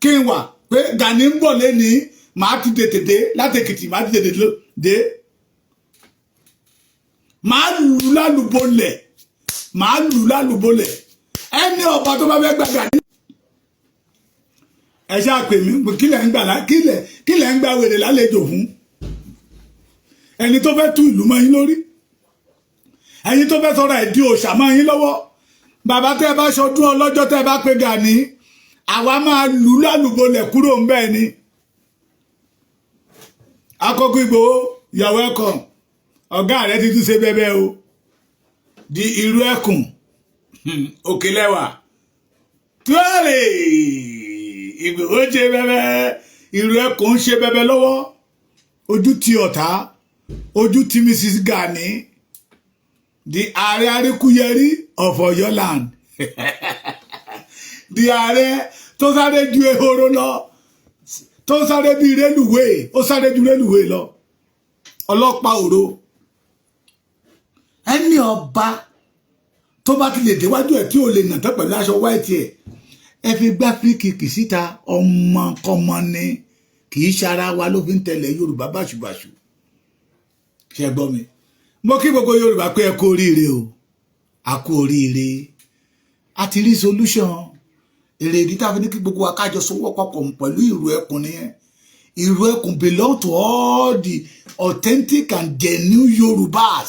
kí n wà pé Gani ń bọ̀ lẹ́ni máa ti tètè dé láti Èkìtì máa ti tètè dé máa lù lálùbọ́lẹ̀ máa lù lálùbọ́lẹ̀ ẹni ọba tó bá fẹ́ gba Gani ẹ ṣáà pè mí kílẹ̀ ń gbà wèrè lálejò fún ẹni tó fẹ́ tú ìlú mọ́ yín lórí ẹni tó fẹ́ sọ̀rọ̀ ẹ̀dí òòṣà mọ́ yín lọ́wọ́ bàbá tẹ́ bá ṣọdún ọlọ́jọ́ tẹ́ bá pé Gani àwa máa lù lálùbọ́lẹ̀ kúrò ń bẹ́ẹ̀ ni Akọ́kọ́ Ìgbòho you are welcome ọ̀gá rẹ̀ ti tún ṣe bẹ́bẹ́ o di irú ẹkùn òkèlẹ́wà tuwárè Ìgbòho ṣe bẹ́bẹ́ irú ẹkùn ṣe bẹ́bẹ́ lọ́wọ́ ojú ti ọ̀tá ojú ti Mrs. Gani di ààrẹ arékúyẹrí of Ọ̀yọ́ land di ààrẹ tó sáré ju ehoro lọ tó sáré bí rélùwé ó sáré ju rélùwé lọ ọlọ́pàá òro ẹni ọba tó bá ti lè déwájú ẹ̀ tí ò lè nàtọ́ pẹ̀lú aṣọ wáìtì ẹ̀ ẹ fi gbá fíkìkì síta ọmọkọmọ ni kì í ṣara wa ló fi ń tẹ̀lé Yorùbá báṣubàṣu ṣe gbọ́ mi mo kí gbogbo Yorùbá pé ẹ kú oríire o a kú oríire a ti rí solution èrè ìdí tá a fi ní kí gbogbo wa kájọ sowọ́ papọ̀ pẹ̀lú ìrù ẹkùn nìyẹn ìrù ẹkùn belong to all the authentic and genuine Yorùbás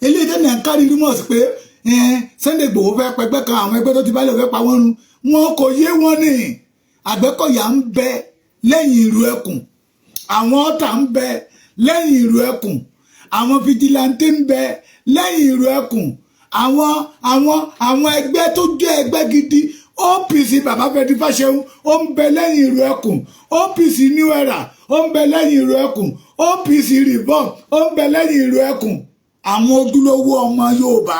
eléyìí tẹ́lẹ̀ ń kárí rumors pé Sunday Igboho fẹ́ pẹgbẹ́ kan àwọn ẹgbẹ́ tó ti bálẹ̀ fẹ́ pa wọ́n run wọn kò yé wọn ní Àgbẹ̀kọ̀yà ń bẹ lẹ́yìn ìrù ẹkùn àwọn ọ̀tà ń bẹ lẹ́yìn ìrù ẹkùn àwọn fìjìláńtì ń bẹ lẹ́yìn ìrù ẹkùn àwọn ẹgbẹ́ tó jẹ́ ẹgbẹ́ gidi OPC bàbá Fẹ́mi Fáṣẹ̀hùn ó ń bẹ lẹ́yìn ìrù ẹkùn OPC New Era ó ń bẹ lẹ́yìn ìrù ẹkùn OPC Reform ó ń bẹ lẹ́yìn ìrù ẹkùn àwọn ojúlówó ọmọ Yorùbá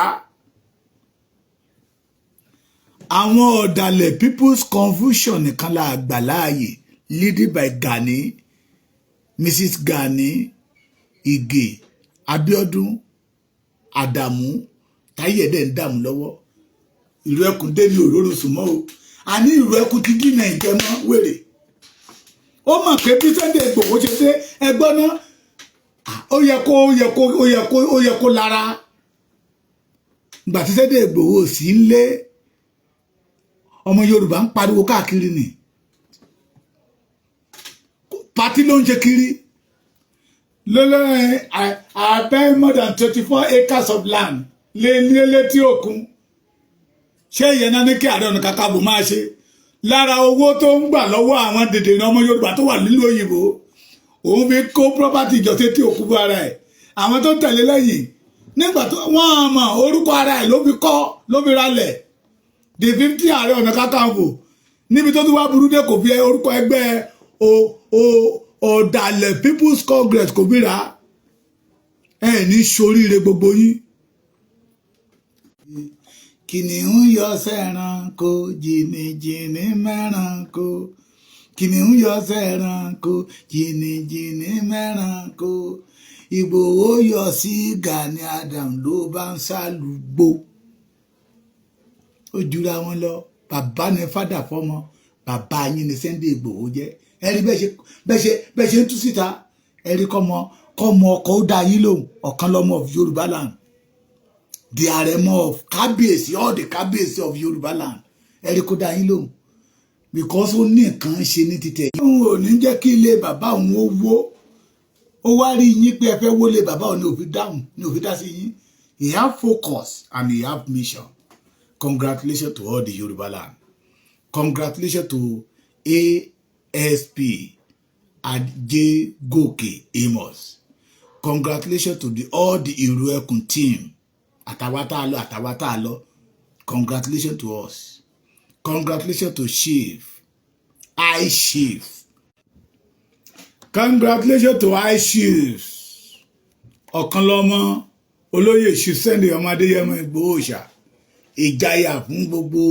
àwọn ọ̀dàlẹ̀ People's Confusion nìkan la gbà láàyè leading by Gani Mrs. Gani Ige Abiodun Adamu táyé dẹ̀ ń dààmú lọ́wọ́ ìrù ẹkùn dé ní òróró sùnmọ́ o àní ìrù ẹkùn ti dínà ìjẹmọ́ wèrè ó mọ̀ pé bí Sunday Igboho ṣe dé ẹgbọ́n náà ó yẹ kó lára gbà tí Sunday Igboho sí ń lé ọmọ Yorùbá ń pariwo káàkiri ni pati ló ń ṣe kiri lọ́lọ́rin I buy more than 24 acres of land létí òkun ṣé ìyẹn náà ní kí Ààrẹ Ọ̀nà Kakanfò máa ṣe lára owó tó ń gbà lọ́wọ́ àwọn dèdèrè ọmọ Yorùbá tó wà nílùú òyìnbó òun fi kó property jọ sétí òkun fún ara ẹ̀ àwọn tó tẹ̀lé lẹ́yìn nígbà tó wọ́n mọ̀ orúkọ ara ẹ̀ ló fi kọ́ ló fi ralẹ̀ the 50 Ààrẹ Ọ̀nà Kakanfò níbi tó tún wá burú dé kò fi orúkọ ẹgbẹ́ ọ̀dàlẹ̀ People's Congress kò fi rà ẹ̀ ní soríire gbogbo yín. Kìnìún yọ sẹ́ranko jìnnìjìnnì mẹ́ranko kìnìún yọ sẹ́ranko jìnnìjìnnì mẹ́ranko Ìgbòho yọ sí Gani Adams ló bá ń sálùgbò ó jura wọn lọ bàbá ní fádà fọmọ bàbá yín ní Sunday Igboho jẹ ẹrí bẹ́ẹ̀ ṣe ń tú síta ẹrí kọ́mọ ọkọ̀ ó dá yín lóhùn ọ̀kan lọ́mọ of Yorùbá land the àrẹ̀mọ of kábíyèsí all the kábíyèsí of Yorùbá land ẹrí kó dá yín lóhùn because ó ní nǹkan ṣe ní títẹ̀ yìí òun ò ní jẹ́ kí ilé bàbá òun ó wó ó wá rí yín pé ẹ fẹ́ wọlé bàbá òun ní òfin dáhùn ní òfin dá sí yín he have focus and he have mission. Congratulations to all the Yoruba land. Congratulations to ASP Adegoke Amos. Congratulations to all the Iru Ekun team. Atawata alo. Congratulations to us. Congratulations to Chief. High Chief. Congratulations to High Chief. Ọ̀kanlọ́mọ olóyè Sunday ọmọ Adéyẹmọ Igboho ṣá. Ìjayà fún gbogbo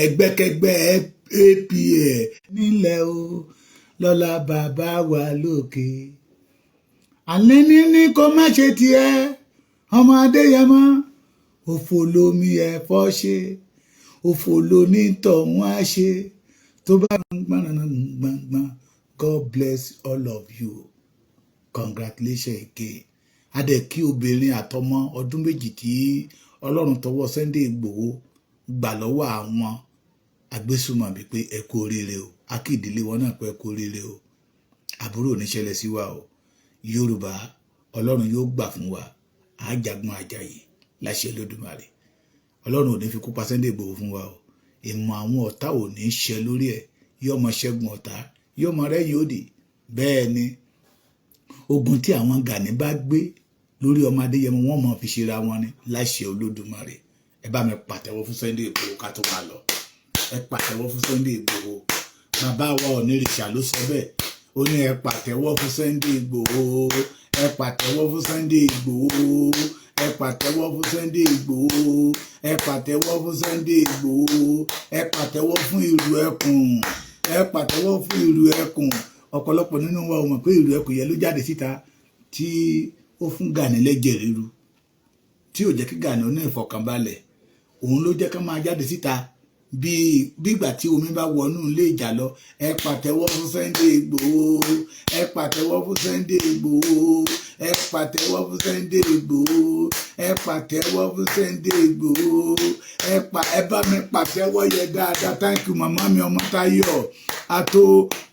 ẹgbẹ́kẹgbẹ́ APA nílẹ̀ o lọ́lá bàbá wa lókè. Àlẹ́ ní kó má ṣe tiẹ̀ ọmọ Adéyẹmọ òfò lomi ẹ̀fọ́ ṣe òfò lóní tọ̀hún á ṣe tó bá gbọ̀ngbọ̀ngbọ̀ngbọ̀n. God bless all of you. Congratulations again. Adé kí obìnrin àtọmọ ọdún méjì tí Ọlọ́run tọwọ́ Sunday Igboho gbà lọ́wọ́ àwọn agbésùmọ̀bí pé ẹ kú oríire o. A kí ìdílé wọn náà pé ẹ kú oríire o. Àbúrò oníṣẹ̀lẹ̀ sí wa o. Yorùbá Ọlọ́run yóò gbà fún wa. Àjàgùn àjàyè láṣẹ Olódùmarè. Ọlọ́run ò ní fi kú pa Sunday Igboho fún wa o. Ìmọ̀ àwọn ọ̀tá ò ní ṣẹ lórí ẹ̀. Yóò mọ ṣẹ́gun ọ̀tá. Yóò mọ rẹ́yìn òdì. Bẹ́ẹ̀ ni ogun tí àwọn Gani bá gbé lórí ọmọ Adéyẹmọ wọn mọ fi ṣera wọn ni láṣẹ Olódùmarè. Ẹ bá mi pàtẹ́wọ́ fún Sunday Igboho ká tó máa lọ. Ẹ pàtẹ́wọ́ fún Sunday Igboho. Bàbá wa Onírìṣà ló sọ bẹ́ẹ̀. Ó ní ẹ pàtẹ́wọ́ fún Sunday Igboho. Ẹ pàtẹ́wọ́ fún Sunday Igboho. Ẹ pàtẹ́wọ́ fún Sunday Igboho. Ẹ pàtẹ́wọ́ fún Sunday Igboho. Ẹ pàtẹ́wọ́ fún ìlú ẹkùn. Ẹ pàtẹ́wọ́ fún ìlú ẹkùn. Ọ̀pọ̀lọpọ̀ nínú wa ò mọ̀ pé ìlú ẹkùn yẹn ló jáde síta tí ó fún Gani lẹ́jẹ̀ ríru tí ò jẹ́ kí Gani ó ní ìfọ̀kànbalẹ̀. Òun ló jẹ́ ká máa jáde síta bí ìgbà tí omi bá wọnú ilé ìjà lọ. Ẹ pàtẹ́wọ́ fún Sunday Igboho. Ẹ pàtẹ́wọ́ fún Sunday Igboho. Ẹ pàtẹ́wọ́ fún Sunday Igboho. Ẹ pàtẹ́wọ́ fún Sunday Igboho. Ẹ bá mi pàtẹ́wọ́ yẹ dáadáa. Thank you màmá mi Ọmọ́táyọ̀. Àtò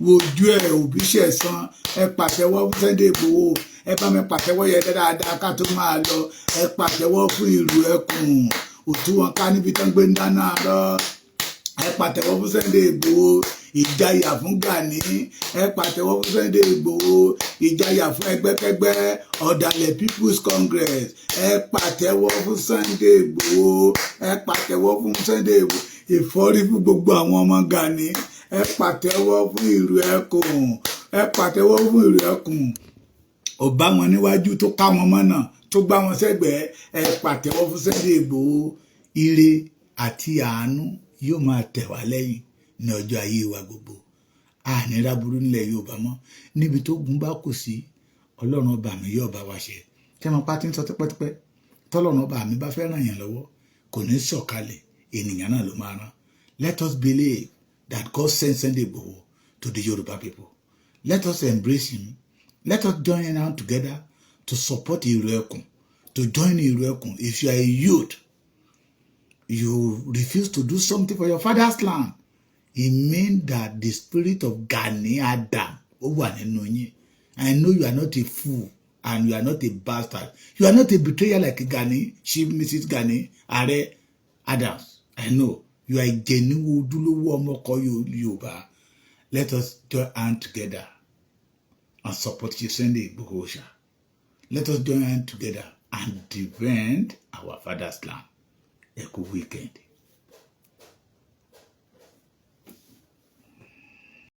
wojú ẹ̀ òbí ṣẹ̀san. Ẹ pàtẹ́wọ́ fún Sunday Igboho. Ẹ bá mi pàtẹ́wọ́ yẹ dáadáa ká tó máa lọ. Ẹ pàtẹ́wọ́ fún ìlú ẹkùn. Òtún wọn ká níbi tán gbé ń dáná àárọ̀. Ẹ pàtẹ́wọ́ fún Sunday Igboho. Ìjayà fún Gani. Ẹ pàtẹ́wọ́ fún Sunday Igboho. Ìjayà fún ẹgbẹ́kẹ́gbẹ́ ọ̀dàlẹ̀ People's Congress. Ẹ pàtẹ́wọ́ fún Sunday Igboho. Ẹ pàtẹ́wọ́ fún Sunday Igboho. Ìfọ́rí fún gbogbo àwọn ọmọ Gani. Ẹ pàtẹ́wọ́ fún ìlú ẹkùn. Ẹ pàtẹ́wọ́ fún ìlú ẹkùn. Ó bá wọn níwájú tó ká wọn mọ́nà tó gbá wọn sẹ́gbẹ̀ẹ́. Ẹ pàtẹ́wọ́ fún Sunday Igboho. Ire àti àánú yóò máa tẹ̀ wá lẹ́yìn ní ọjọ́ ayé wa gbogbo. Ànírà burú nílẹ̀ Yorùbá mọ́. Níbi tó gun bá kù sí Ọlọ́run ọba mi yóò bá wa ṣe. Tí wọ́n pa ti ń sọ tipẹ́tipẹ́ tọ́lọ́run ọba mi bá fẹ́ ràn yàn lọ́wọ́ kò ní sọ̀kalẹ̀ ènìyàn náà ló máa rán. Let us believe that God sent Sunday Igboho to the Yoruba people. Let us embrace him. Let us join hand together to support Ìlú Ẹkùn, to join Ìlú Ẹkùn. If you are a youth, you refuse to do something for your father's land, it means that the spirit of Gani Adam ó wà nínú yín. I know you are not a fool and you are not a bastard. You are not a betrayer like Gani, Chief Mrs. Gani, Ààrẹ Adams. I know you are a genuine ojúlówó ọmọkọ Yorùbá. Let us join hand together and support Chief Sunday Igboho. Let us join hand together and defend our father's land. A good weekend.